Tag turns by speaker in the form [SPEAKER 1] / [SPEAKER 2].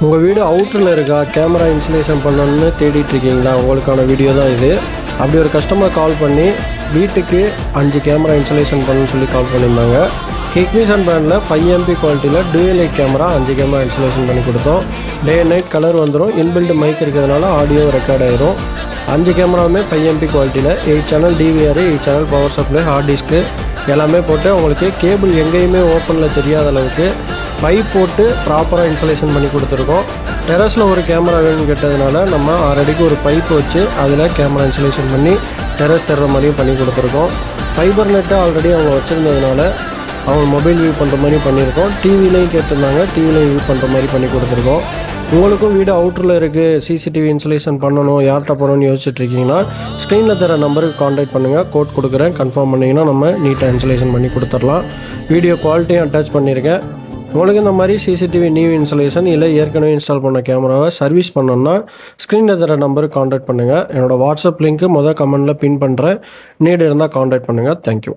[SPEAKER 1] உங்கள் வீடு அவுட்டரில் இருக்கா, கேமரா இன்ஸ்டலேஷன் பண்ணணும்னு தேடிட்டு இருக்கீங்களா? உங்களுக்கான வீடியோ தான் இது. அப்படி ஒரு கஸ்டமர் கால் பண்ணி வீட்டுக்கு 5 கேமரா இன்ஸ்டலேஷன் பண்ணணும்னு சொல்லி கால் பண்ணியிருந்தாங்க. ஹிக்விஷன் பிராண்டில் 5 MP குவாலிட்டியில் dual light camera 5 camera installation பண்ணி கொடுத்தோம். டே அண்ட் நைட் கலர் வந்துடும். இன்பில்ட் மைக் இருக்கிறதுனால ஆடியோ ரெக்கார்ட் ஆயிரும். 5 கேமராவுமே 5 MP குவாலிட்டியில் 8 channel DVR, 8 channel power supply, hard disk எல்லாமே போட்டு உங்களுக்கு கேபிள் எங்கேயுமே ஓப்பனில் தெரியாத அளவுக்கு பைப் போட்டு ப்ராப்பராக இன்ஸ்டலேஷன் பண்ணி கொடுத்துருக்கோம். டெரஸில் ஒரு கேமரா வேணும்னு கேட்டதுனால நம்ம ஆல்ரெடிக்கு ஒரு பைப் வச்சு அதில் கேமரா இன்ஸ்டலேஷன் பண்ணி டெரஸ் தர்ற மாதிரியும் பண்ணி கொடுத்துருக்கோம். ஃபைபர் நெட்டை ஆல்ரெடி அவங்க வச்சுருந்ததுனால அவங்க மொபைல் வியூ பண்ணுற மாதிரி பண்ணியிருக்கோம். டிவிலையும் கேட்டிருந்தாங்க, டிவிலையும் வியூ பண்ணுற மாதிரி பண்ணி கொடுத்துருக்கோம். உங்களுக்கும் வீடு அவுட்டரில் இருக்குது, CCTV இன்ஸ்டலேஷன் பண்ணணும், யார்கிட்ட போகணும்னு யோசிச்சுட்ருக்கீங்கன்னா ஸ்க்ரீனில் தர நம்பருக்கு காண்டாக்ட் பண்ணுங்கள். கோட் கொடுக்குறேன், கன்ஃபார்ம் பண்ணிங்கன்னா நம்ம நீட்டாக இன்ஸ்டலேஷன் பண்ணி கொடுத்துடலாம். வீடியோ குவாலிட்டியும் அட்டாச் பண்ணியிருக்கேன். உங்களுக்கு இந்த மாதிரி CCTV நியூ இன்ஸ்டலேஷன் இல்லை ஏற்கனவே இன்ஸ்டால் பண்ண கேமராவை சர்வீஸ் பண்ணணும்னா ஸ்க்ரீனில் தர நம்பருக்கு காண்டாக்ட் பண்ணுங்கள். என்னோடய வாட்ஸ்அப் லிங்க்கு கமெண்டில் பின் பண்ணுறேன். நீடு இருந்தால் காண்டாக்ட் பண்ணுங்கள். தேங்க்யூ.